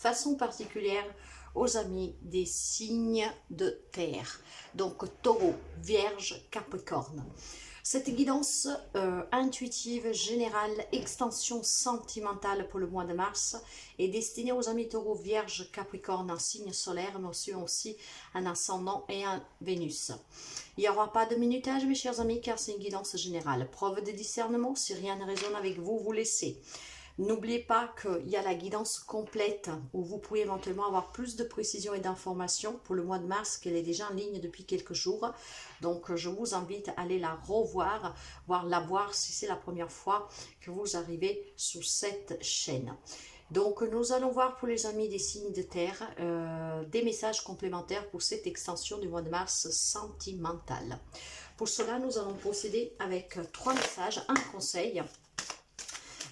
façon particulière aux amis des signes de terre. Donc Taureau, Vierge, Capricorne. Cette guidance intuitive, générale, extension sentimentale pour le mois de mars est destinée aux amis Taureau, Vierge, Capricorne, un signe solaire, mais aussi un ascendant et un Vénus. Il n'y aura pas de minutage, mes chers amis, car c'est une guidance générale. Preuve de discernement, si rien ne résonne avec vous, vous laissez. N'oubliez pas qu'il y a la guidance complète où vous pouvez éventuellement avoir plus de précision et d'informations pour le mois de mars, qu'elle est déjà en ligne depuis quelques jours. Donc, je vous invite à aller la revoir, voire la voir si c'est la première fois que vous arrivez sur cette chaîne. Donc, nous allons voir pour les amis des signes de terre des messages complémentaires pour cette extension du mois de mars sentimentale. Pour cela, nous allons procéder avec 3 messages, un conseil,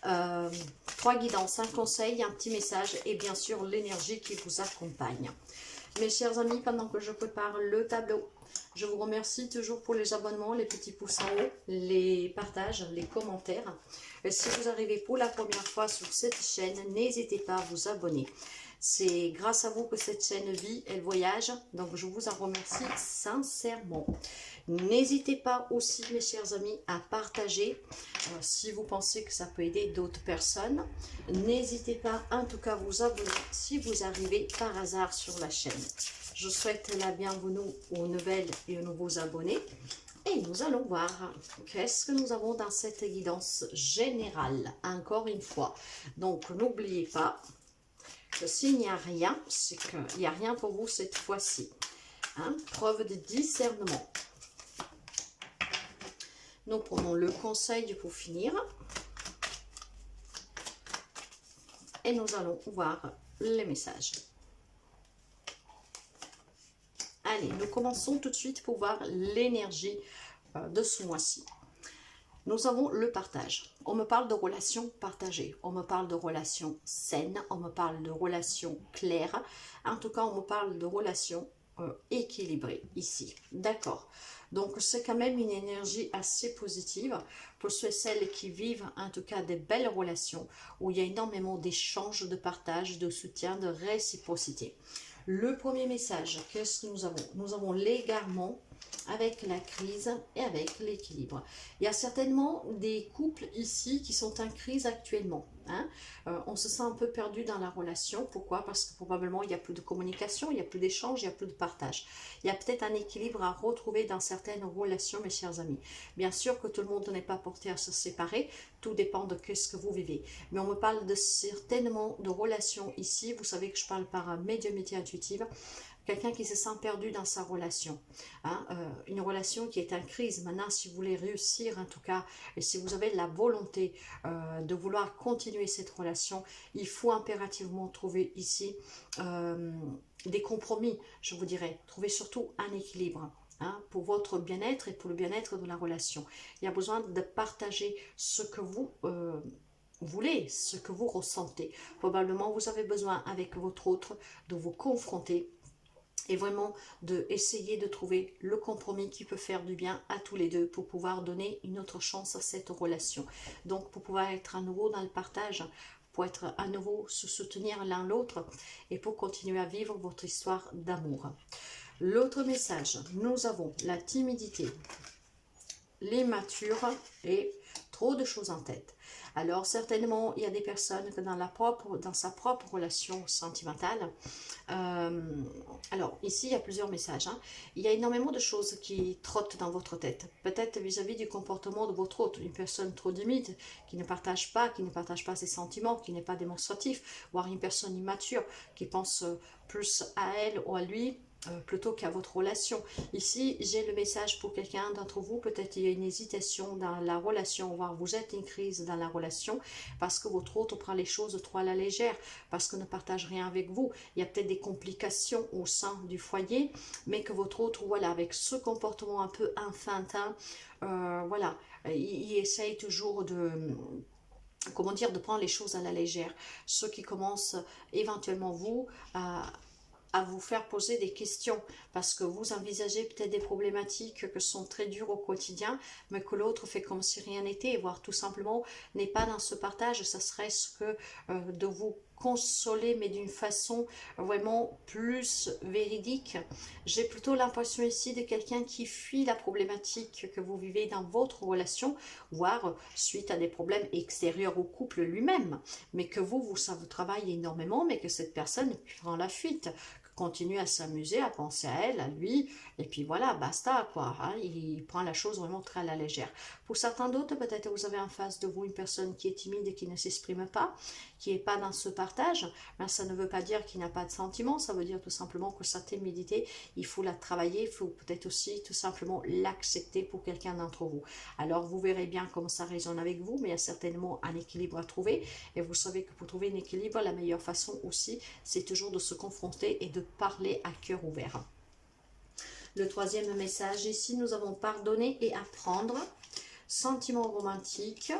3 guidances, un conseil, un petit message et bien sûr l'énergie qui vous accompagne. Mes chers amis, pendant que je prépare le tableau, je vous remercie toujours pour les abonnements, les petits pouces en haut, les partages, les commentaires. Et si vous arrivez pour la première fois sur cette chaîne, n'hésitez pas à vous abonner. C'est grâce à vous que cette chaîne vit, elle voyage, donc je vous en remercie sincèrement. N'hésitez pas aussi, mes chers amis, à partager si vous pensez que ça peut aider d'autres personnes. N'hésitez pas, en tout cas, à vous abonner si vous arrivez par hasard sur la chaîne. Je souhaite la bienvenue aux nouvelles et aux nouveaux abonnés. Et nous allons voir qu'est-ce que nous avons dans cette guidance générale, encore une fois. Donc, n'oubliez pas que s'il n'y a rien, c'est qu'il n'y a rien pour vous cette fois-ci. Hein? Preuve de discernement. Nous prenons le conseil pour finir. Et nous allons voir les messages. Allez, nous commençons tout de suite pour voir l'énergie de ce mois-ci. Nous avons le partage. On me parle de relations partagées. On me parle de relations saines. On me parle de relations claires. En tout cas, on me parle de relations équilibrées ici. D'accord. Donc, c'est quand même une énergie assez positive pour ceux et celles qui vivent en tout cas des belles relations où il y a énormément d'échanges, de partage, de soutien, de réciprocité. Le premier message, qu'est-ce que nous avons? Nous avons l'égarement avec la crise et avec l'équilibre. Il y a certainement des couples ici qui sont en crise actuellement. Hein? On se sent un peu perdu dans la relation. Pourquoi? Parce que probablement il n'y a plus de communication, il n'y a plus d'échange, il n'y a plus de partage. Il y a peut-être un équilibre à retrouver dans certaines relations, mes chers amis. Bien sûr que tout le monde n'est pas porté à se séparer. Tout dépend de ce que vous vivez. Mais on me parle de certainement de relations ici. Vous savez que je parle par médiumnité intuitive. Quelqu'un qui se sent perdu dans sa relation. Hein, une relation qui est en crise. Maintenant, si vous voulez réussir, en tout cas, et si vous avez la volonté de vouloir continuer cette relation, il faut impérativement trouver ici des compromis, je vous dirais. Trouver surtout un équilibre. Hein, pour votre bien-être et pour le bien-être de la relation. Il y a besoin de partager ce que vous voulez, ce que vous ressentez. Probablement, vous avez besoin avec votre autre de vous confronter et vraiment d'essayer de trouver le compromis qui peut faire du bien à tous les deux pour pouvoir donner une autre chance à cette relation. Donc, pour pouvoir être à nouveau dans le partage, pour être à nouveau se soutenir l'un l'autre et pour continuer à vivre votre histoire d'amour. L'autre message, nous avons la timidité, l'immature et trop de choses en tête. Alors certainement, il y a des personnes que dans sa propre relation sentimentale, alors ici il y a plusieurs messages, hein. Il y a énormément de choses qui trottent dans votre tête, peut-être vis-à-vis du comportement de votre autre, une personne trop timide, qui ne partage pas ses sentiments, qui n'est pas démonstratif, voire une personne immature, qui pense plus à elle ou à lui, plutôt qu'à votre relation. Ici, j'ai le message pour quelqu'un d'entre vous, peut-être il y a une hésitation dans la relation, voire vous êtes en crise dans la relation, parce que votre autre prend les choses trop à la légère, parce qu'il ne partage rien avec vous. Il y a peut-être des complications au sein du foyer, mais que votre autre, voilà, avec ce comportement un peu enfantin, voilà, il essaye toujours de... comment dire, de prendre les choses à la légère. Ce qui commence éventuellement vous à vous faire poser des questions parce que vous envisagez peut-être des problématiques qui sont très dures au quotidien, mais que l'autre fait comme si rien n'était, voire tout simplement n'est pas dans ce partage. Ça serait ce que de vous consoler, mais d'une façon vraiment plus véridique. J'ai plutôt l'impression ici de quelqu'un qui fuit la problématique que vous vivez dans votre relation, voire suite à des problèmes extérieurs au couple lui-même, mais que ça vous travaille énormément, mais que cette personne prend la fuite, continue à s'amuser, à penser à elle, à lui, et puis voilà, basta quoi, hein, il prend la chose vraiment très à la légère. Pour certains d'autres, peut-être vous avez en face de vous une personne qui est timide et qui ne s'exprime pas, qui n'est pas dans ce partage, mais ça ne veut pas dire qu'il n'a pas de sentiments, ça veut dire tout simplement que sa timidité, il faut la travailler, il faut peut-être aussi tout simplement l'accepter pour quelqu'un d'entre vous. Alors vous verrez bien comment ça résonne avec vous, mais il y a certainement un équilibre à trouver, et vous savez que pour trouver un équilibre, la meilleure façon aussi, c'est toujours de se confronter et de parler à cœur ouvert. Le troisième message ici, nous avons pardonner et apprendre, sentiment romantique,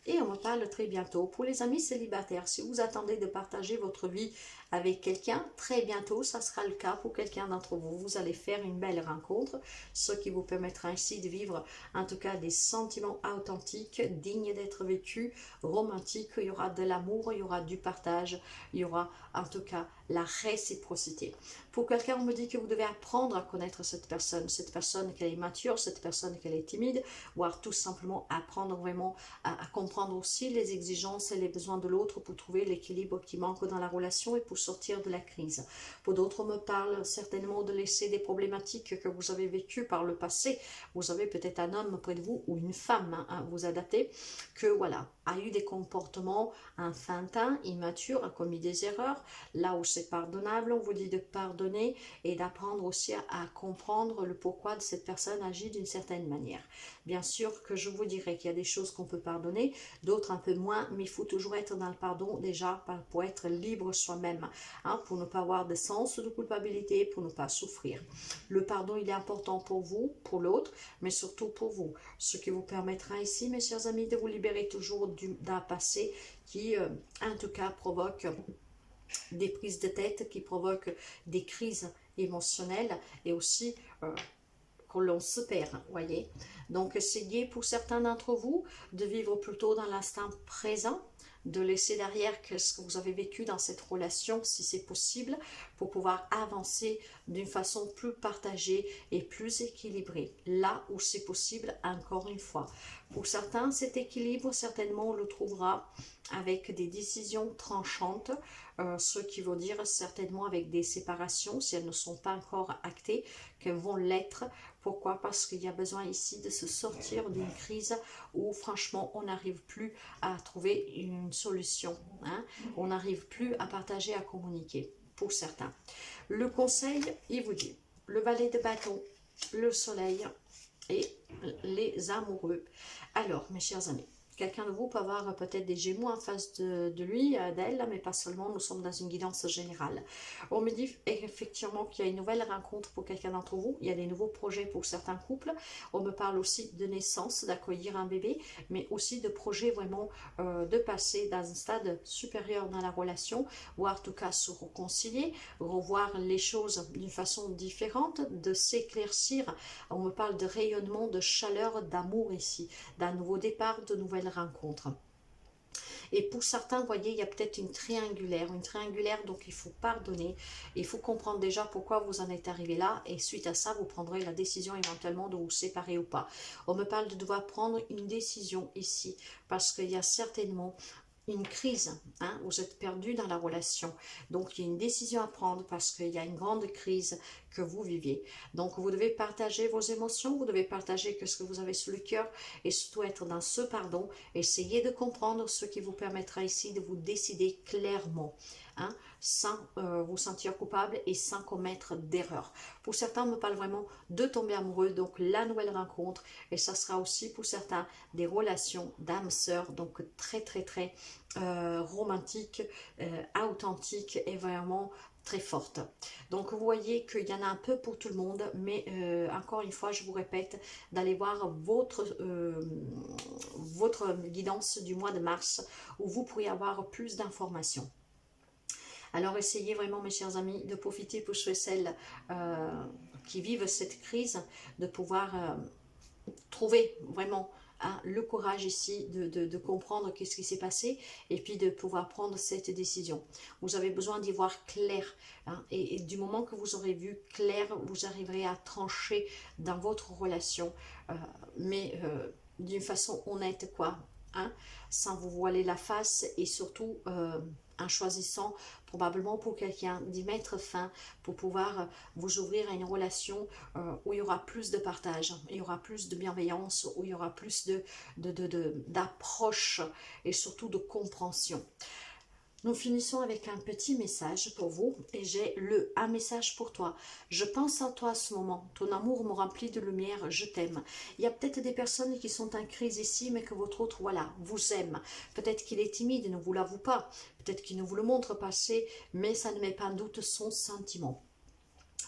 et on me parle très bientôt. Pour les amis célibataires, si vous attendez de partager votre vie avec quelqu'un, très bientôt, ça sera le cas pour quelqu'un d'entre vous. Vous allez faire une belle rencontre, ce qui vous permettra ainsi de vivre en tout cas des sentiments authentiques, dignes d'être vécus, romantiques. Il y aura de l'amour, il y aura du partage, il y aura en tout cas la réciprocité. Pour quelqu'un, on me dit que vous devez apprendre à connaître cette personne qu'elle est mature, cette personne qu'elle est timide, voire tout simplement apprendre vraiment à comprendre aussi les exigences et les besoins de l'autre pour trouver l'équilibre qui manque dans la relation et pour sortir de la crise. Pour d'autres, on me parle certainement de laisser des problématiques que vous avez vécues par le passé. Vous avez peut-être un homme près de vous ou une femme, hein, vous adaptez, que voilà, a eu des comportements enfantins, immatures, a commis des erreurs. Là où c'est pardonnable, on vous dit de pardonner et d'apprendre aussi à comprendre le pourquoi de cette personne agit d'une certaine manière. Bien sûr que je vous dirais qu'il y a des choses qu'on peut pardonner, d'autres un peu moins, mais il faut toujours être dans le pardon déjà pour être libre soi-même, hein, pour ne pas avoir de sens de culpabilité, pour ne pas souffrir. Le pardon, il est important pour vous, pour l'autre, mais surtout pour vous. Ce qui vous permettra ici, mes chers amis, de vous libérer toujours d'un passé qui, en tout cas, provoque des prises de tête, qui provoquent des crises émotionnelles et aussi que l'on se perd, voyez. Donc, essayez pour certains d'entre vous de vivre plutôt dans l'instant présent, de laisser derrière ce que vous avez vécu dans cette relation, si c'est possible, pour pouvoir avancer d'une façon plus partagée et plus équilibrée, là où c'est possible, encore une fois. Pour certains, cet équilibre, certainement, on le trouvera avec des décisions tranchantes, ce qui veut dire certainement avec des séparations, si elles ne sont pas encore actées, qu'elles vont l'être. Pourquoi? Parce qu'il y a besoin ici de se sortir d'une crise où franchement on n'arrive plus à trouver une solution, hein? On n'arrive plus à partager, à communiquer pour certains. Le conseil, il vous dit, le valet de bâton, le soleil et les amoureux. Alors mes chers amis, quelqu'un de vous peut avoir peut-être des gémeaux en face de lui, d'elle, mais pas seulement, nous sommes dans une guidance générale. On me dit effectivement qu'il y a une nouvelle rencontre pour quelqu'un d'entre vous, il y a des nouveaux projets pour certains couples, on me parle aussi de naissance, d'accueillir un bébé, mais aussi de projets vraiment de passer dans un stade supérieur dans la relation, ou en tout cas se réconcilier, revoir les choses d'une façon différente, de s'éclaircir. On me parle de rayonnement, de chaleur, d'amour ici, d'un nouveau départ, de nouvelles rencontres. Et pour certains, vous voyez, il y a peut-être une triangulaire, donc il faut pardonner, il faut comprendre déjà pourquoi vous en êtes arrivé là, et suite à ça, vous prendrez la décision éventuellement de vous séparer ou pas. On me parle de devoir prendre une décision ici, parce qu'il y a certainement une crise, hein, vous êtes perdu dans la relation, donc il y a une décision à prendre parce qu'il y a une grande crise que vous viviez. Donc vous devez partager vos émotions, vous devez partager ce que vous avez sous le cœur et surtout être dans ce pardon. Essayez de comprendre ce qui vous permettra ici de vous décider clairement, hein, sans vous sentir coupable et sans commettre d'erreur. Pour certains, on me parle vraiment de tomber amoureux, donc la nouvelle rencontre, et ça sera aussi pour certains des relations d'âme sœur, donc très romantique, authentique et vraiment très forte. Donc vous voyez qu'il y en a un peu pour tout le monde, mais encore une fois je vous répète d'aller voir votre guidance du mois de mars où vous pourriez avoir plus d'informations. Alors essayez vraiment mes chers amis de profiter pour ceux et celles qui vivent cette crise, de pouvoir trouver vraiment hein, le courage ici de comprendre qu'est-ce qui s'est passé et puis de pouvoir prendre cette décision. Vous avez besoin d'y voir clair, hein, et du moment que vous aurez vu clair, vous arriverez à trancher dans votre relation, mais d'une façon honnête, quoi, hein, sans vous voiler la face et surtout en choisissant probablement pour quelqu'un d'y mettre fin pour pouvoir vous ouvrir à une relation où il y aura plus de partage, il y aura plus de bienveillance, où il y aura plus d'approche et surtout de compréhension. Nous finissons avec un petit message pour vous et j'ai un message pour toi. Je pense à toi à ce moment. Ton amour me remplit de lumière. Je t'aime. Il y a peut-être des personnes qui sont en crise ici, mais que votre autre, voilà, vous aime. Peut-être qu'il est timide, ne vous l'avoue pas. Peut-être qu'il ne vous le montre pas assez, mais ça ne met pas en doute son sentiment.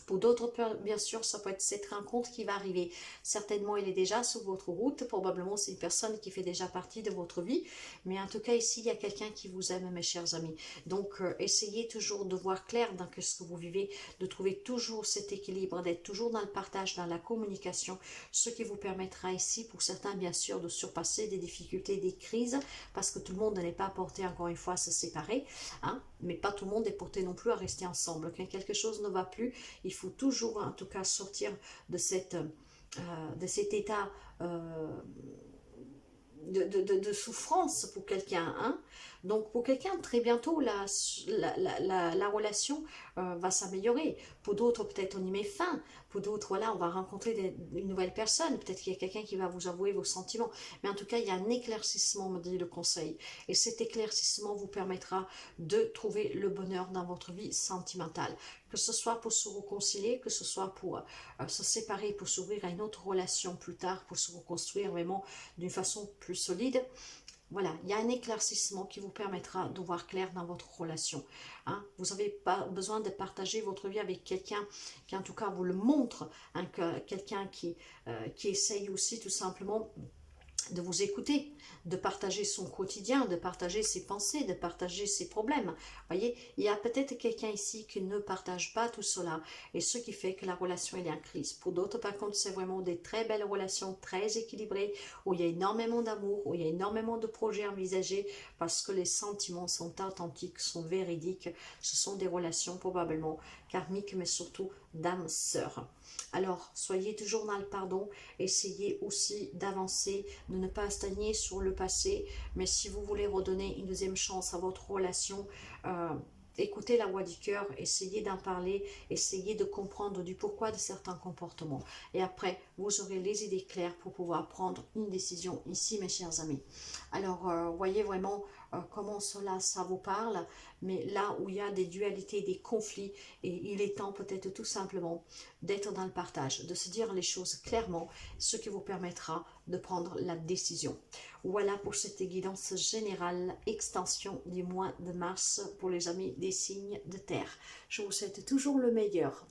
Pour d'autres, bien sûr, ça peut être cette rencontre qui va arriver. Certainement, il est déjà sur votre route. Probablement, c'est une personne qui fait déjà partie de votre vie. Mais en tout cas, ici, il y a quelqu'un qui vous aime, mes chers amis. Donc, essayez toujours de voir clair dans ce que vous vivez, de trouver toujours cet équilibre, d'être toujours dans le partage, dans la communication, ce qui vous permettra ici, pour certains, bien sûr, de surpasser des difficultés, des crises, parce que tout le monde n'est pas porté, encore une fois, à se séparer, hein, mais pas tout le monde est porté non plus à rester ensemble. Quand quelque chose ne va plus, il faut toujours, en tout cas, sortir de cet état de souffrance pour quelqu'un. Hein? Donc, pour quelqu'un, très bientôt, la relation va s'améliorer. Pour d'autres, peut-être on y met fin. Pour d'autres, voilà, on va rencontrer une nouvelle personne. Peut-être qu'il y a quelqu'un qui va vous avouer vos sentiments. Mais en tout cas, il y a un éclaircissement, me dit le conseil. Et cet éclaircissement vous permettra de trouver le bonheur dans votre vie sentimentale. Que ce soit pour se réconcilier, que ce soit pour se séparer, pour s'ouvrir à une autre relation plus tard, pour se reconstruire vraiment d'une façon plus solide. Voilà, il y a un éclaircissement qui vous permettra de voir clair dans votre relation. Hein. Vous n'avez pas besoin de partager votre vie avec quelqu'un qui en tout cas vous le montre, hein, quelqu'un qui essaye aussi tout simplement de vous écouter, de partager son quotidien, de partager ses pensées, de partager ses problèmes. Voyez, il y a peut-être quelqu'un ici qui ne partage pas tout cela, et ce qui fait que la relation est en crise. Pour d'autres, par contre, c'est vraiment des très belles relations, très équilibrées, où il y a énormément d'amour, où il y a énormément de projets envisagés, parce que les sentiments sont authentiques, sont véridiques. Ce sont des relations probablement karmiques, mais surtout d'âme sœur. Alors, soyez toujours dans le pardon, essayez aussi d'avancer, de ne pas stagner sur le passé, mais si vous voulez redonner une deuxième chance à votre relation, écoutez la voix du cœur, essayez d'en parler, essayez de comprendre du pourquoi de certains comportements. Et après, vous aurez les idées claires pour pouvoir prendre une décision ici, mes chers amis. Alors, voyez vraiment comment cela, ça vous parle, mais là où il y a des dualités, des conflits, et il est temps peut-être tout simplement d'être dans le partage, de se dire les choses clairement, ce qui vous permettra de prendre la décision. Voilà pour cette guidance générale, extension du mois de mars pour les amis des signes de terre. Je vous souhaite toujours le meilleur.